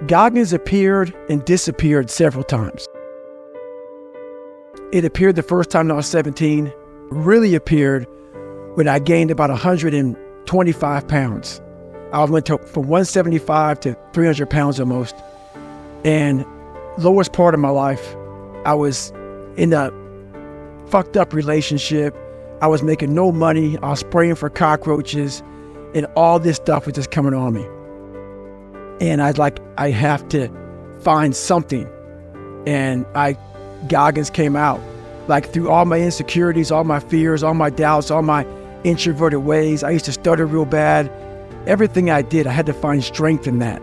Goggins appeared and disappeared several times. It appeared the first time when I was 17, really appeared when I gained about 125 pounds. I went from 175 to 300 pounds almost. And lowest part of my life, I was in a fucked up relationship. I was making no money. I was spraying for cockroaches, and all this stuff was just coming on me. And I have to find something. And Goggins came out. Like through all my insecurities, all my fears, all my doubts, all my introverted ways. I used to stutter real bad. Everything I did, I had to find strength in that.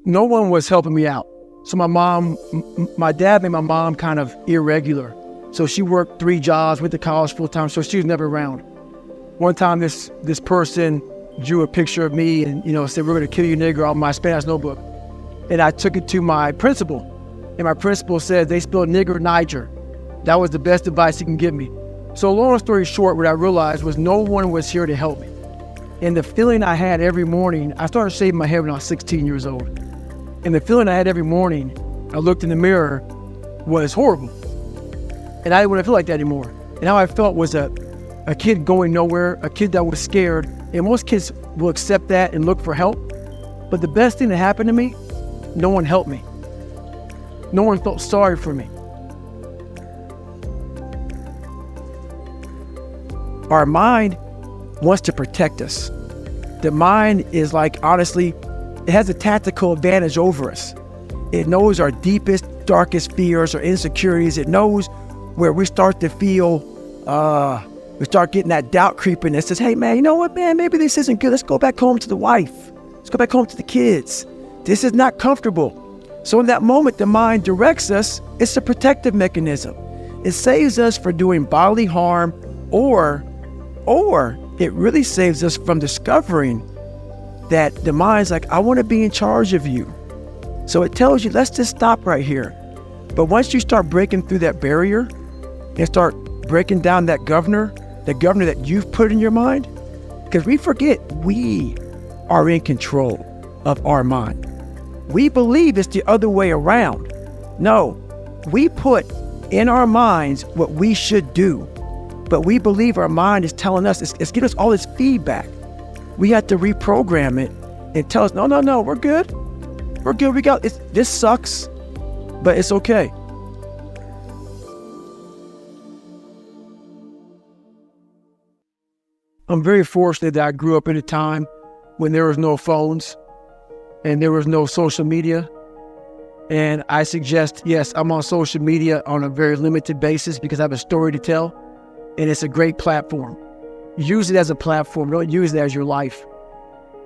No one was helping me out. So my dad made my mom kind of irregular. So she worked 3 jobs, went to college full time, so she was never around. One time this person drew a picture of me and, said, "We're going to kill you, nigger," on my Spanish notebook. And I took it to my principal. And my principal said, "They spelled nigger Niger." That was the best advice he can give me. So long story short, what I realized was no one was here to help me. And the feeling I had every morning, I started shaving my head when I was 16 years old. And the feeling I had every morning, I looked in the mirror, was horrible. And I didn't want to feel like that anymore. And how I felt was a kid going nowhere, a kid that was scared. And most kids will accept that and look for help. But the best thing that happened to me, no one helped me. No one felt sorry for me. Our mind wants to protect us. The mind is honestly, it has a tactical advantage over us. It knows our deepest, darkest fears or insecurities. It knows where we start to feel, we start getting that doubt creeping that says, "Hey man, you know what, man, maybe this isn't good. Let's go back home to the wife. Let's go back home to the kids. This is not comfortable." So in that moment, the mind directs us. It's a protective mechanism. It saves us from doing bodily harm, or it really saves us from discovering that the mind's like, "I want to be in charge of you." So it tells you, let's just stop right here. But once you start breaking through that barrier and start breaking down that governor that you've put in your mind, because we forget we are in control of our mind. We believe it's the other way around. No, we put in our minds what we should do, but we believe our mind is telling us, it's giving us all this feedback. We have to reprogram it and tell us, no, we're good. We're good, this sucks, but it's okay. I'm very fortunate that I grew up in a time when there was no phones and there was no social media. And I suggest, yes, I'm on social media on a very limited basis because I have a story to tell, and it's a great platform. Use it as a platform, don't use it as your life.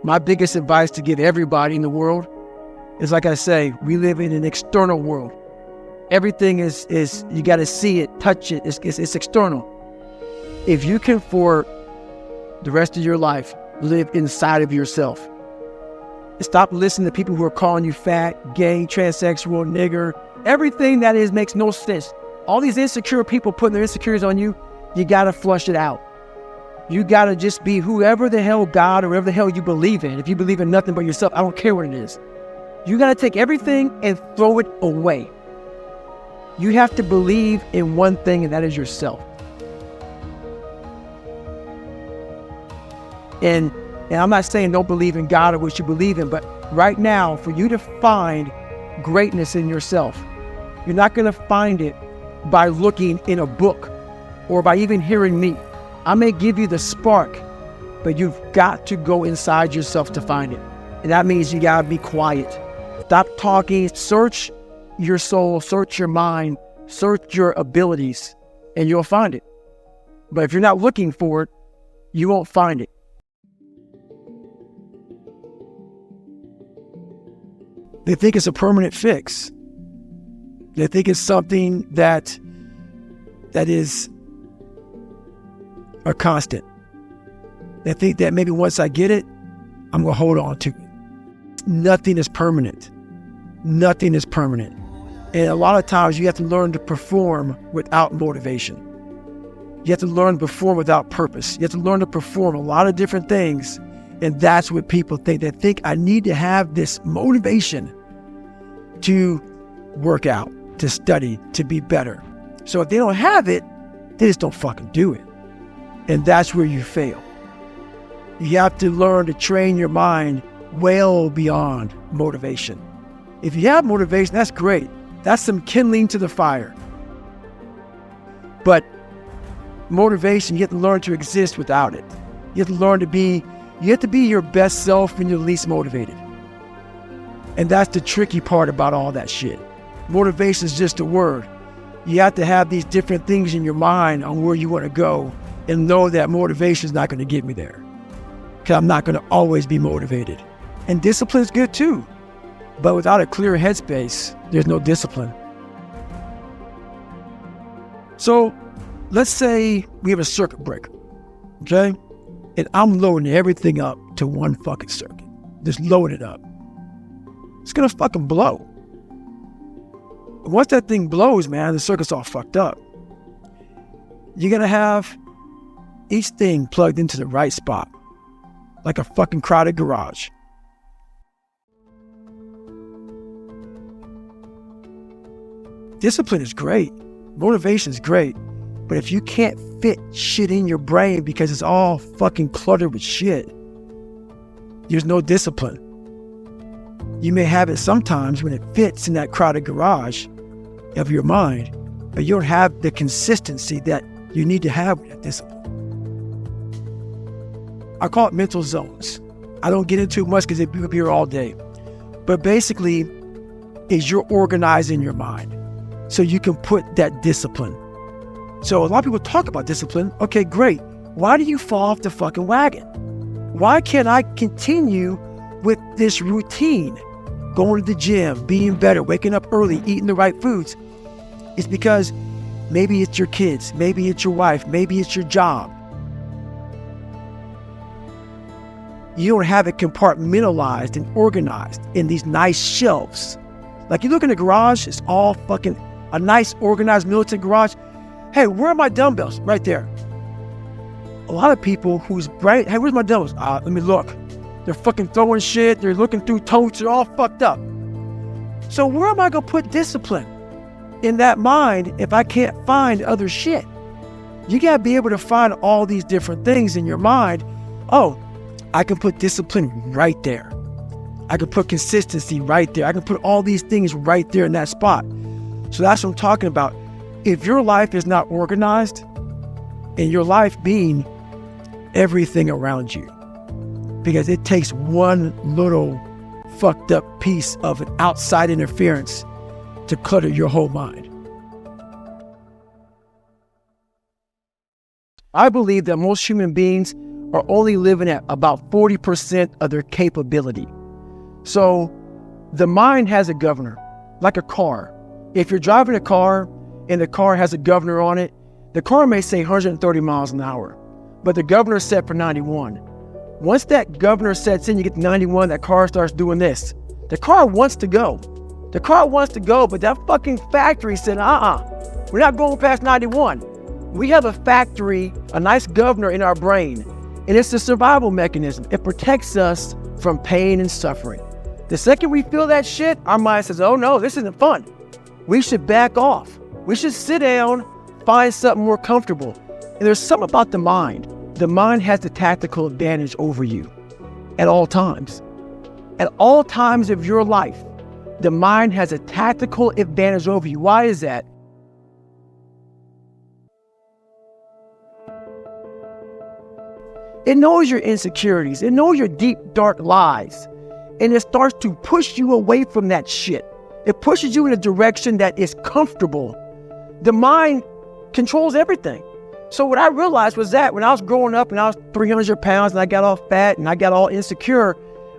My biggest advice to give everybody in the world is, like I say, we live in an external world. Everything is you got to see it, touch it, it's external. If you can, for the rest of your life, live inside of yourself. Stop listening to people who are calling you fat, gay, transsexual, nigger. Everything that is makes no sense. All these insecure people putting their insecurities on you, you got to flush it out. You got to just be whoever the hell God or whatever the hell you believe in. If you believe in nothing but yourself, I don't care what it is. You got to take everything and throw it away. You have to believe in one thing, and that is yourself. And I'm not saying don't believe in God or what you believe in, but right now, for you to find greatness in yourself, you're not going to find it by looking in a book or by even hearing me. I may give you the spark, but you've got to go inside yourself to find it. And that means you got to be quiet. Stop talking. Search your soul, search your mind, search your abilities, and you'll find it. But if you're not looking for it, you won't find it. They think it's a permanent fix. They think it's something that is a constant. They think that maybe once I get it, I'm going to hold on to it. Nothing is permanent. Nothing is permanent. And a lot of times you have to learn to perform without motivation. You have to learn to perform without purpose. You have to learn to perform a lot of different things. And that's what people think. They think I need to have this motivation to work out, to study, to be better. So if they don't have it, they just don't fucking do it. And that's where you fail. You have to learn to train your mind well beyond motivation. If you have motivation, that's great. That's some kindling to the fire. But motivation, you have to learn to exist without it. You have to learn to be, you have to be your best self when you're least motivated. And that's the tricky part about all that shit. Motivation is just a word. You have to have these different things in your mind on where you want to go and know that motivation is not going to get me there. Because I'm not going to always be motivated. And discipline is good too. But without a clear headspace, there's no discipline. So let's say we have a circuit breaker, okay? And I'm loading everything up to one fucking circuit. Just load it up. It's going to fucking blow. Once that thing blows, man, the circuit's all fucked up. You're going to have each thing plugged into the right spot, like a fucking crowded garage. Discipline is great. Motivation is great. But if you can't fit shit in your brain because it's all fucking cluttered with shit, there's no discipline. You may have it sometimes when it fits in that crowded garage of your mind, but you don't have the consistency that you need to have with that discipline. I call it mental zones. I don't get into it much because they'll be here all day. But basically, is you're organizing your mind so you can put that discipline. So a lot of people talk about discipline. Okay, great. Why do you fall off the fucking wagon? Why can't I continue with this routine? Going to the gym, being better, waking up early, eating the right foods. It's because maybe it's your kids, maybe it's your wife, maybe it's your job. You don't have it compartmentalized and organized in these nice shelves. Like you look in the garage, it's all fucking a nice organized militant garage. Hey, where are my dumbbells? Right there. A lot of people who's bright, hey, where's my dumbbells? Let me look. They're fucking throwing shit. They're looking through totes. They're all fucked up. So where am I going to put discipline in that mind if I can't find other shit? You got to be able to find all these different things in your mind. Oh, I can put discipline right there. I can put consistency right there. I can put all these things right there in that spot. So that's what I'm talking about. If your life is not organized, and your life being everything around you, because it takes one little fucked up piece of an outside interference to clutter your whole mind. I believe that most human beings are only living at about 40% of their capability. So the mind has a governor, like a car. If you're driving a car and the car has a governor on it, the car may say 130 miles an hour, but the governor is set for 91. Once that governor sets in, you get to 91, that car starts doing this. The car wants to go. The car wants to go, but that fucking factory said, we're not going past 91. We have a factory, a nice governor in our brain, and it's a survival mechanism. It protects us from pain and suffering. The second we feel that shit, our mind says, oh no, this isn't fun. We should back off. We should sit down, find something more comfortable. And there's something about the mind. The mind has the tactical advantage over you at all times. At all times of your life, the mind has a tactical advantage over you. Why is that? It knows your insecurities. It knows your deep, dark lies. And it starts to push you away from that shit. It pushes you in a direction that is comfortable. The mind controls everything. So what I realized was that when I was growing up and I was 300 pounds and I got all fat and I got all insecure,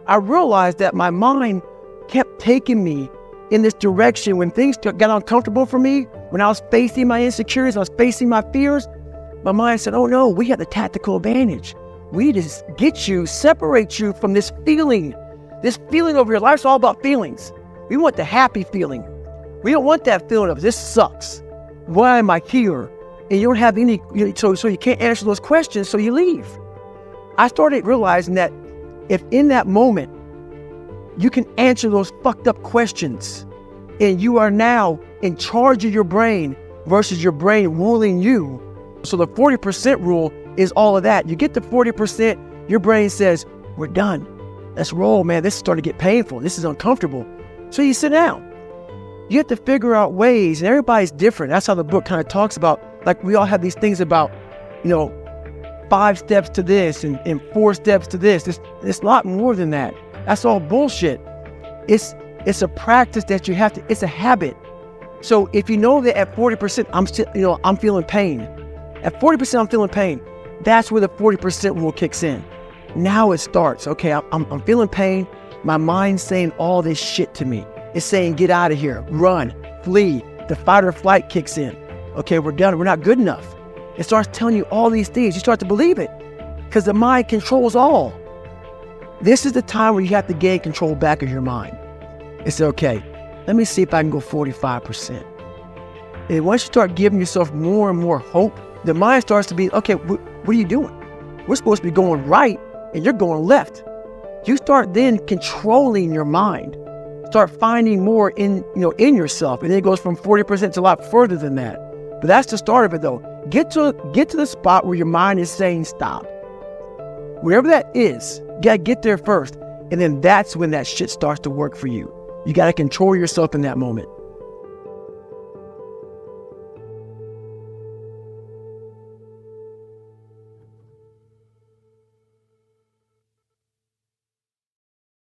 I realized that my mind kept taking me in this direction. When things got uncomfortable for me, when I was facing my insecurities, I was facing my fears, my mind said, oh no, we have the tactical advantage. We just get you, separate you from this feeling over your life. It's all about feelings. We want the happy feeling. We don't want that feeling of this sucks. Why am I here? And you don't have any, so you can't answer those questions, so you leave. I started realizing that if in that moment you can answer those fucked up questions and you are now in charge of your brain versus your brain ruling you. So the 40% rule is all of that. You get to 40%, your brain says, we're done. Let's roll, man. This is starting to get painful. This is uncomfortable. So you sit down. You have to figure out ways, and everybody's different. That's how the book kind of talks about, like we all have these things about, 5 steps to this and 4 steps to this. It's a lot more than that. That's all bullshit. It's a practice that you have to, it's a habit. So if you know that at 40%, I'm feeling pain. At 40%, I'm feeling pain. That's where the 40% rule kicks in. Now it starts. Okay, I'm feeling pain. My mind's saying all this shit to me. It's saying, get out of here, run, flee. The fight or flight kicks in. Okay, we're done. We're not good enough. It starts telling you all these things. You start to believe it because the mind controls all. This is the time where you have to gain control back of your mind. It's okay. Let me see if I can go 45%. And once you start giving yourself more and more hope, the mind starts to be, okay, what are you doing? We're supposed to be going right and you're going left. You start then controlling your mind. Start finding more in yourself. And then it goes from 40% to a lot further than that. But that's the start of it though. Get to the spot where your mind is saying stop. Whatever that is, you gotta get there first. And then that's when that shit starts to work for you. You gotta control yourself in that moment.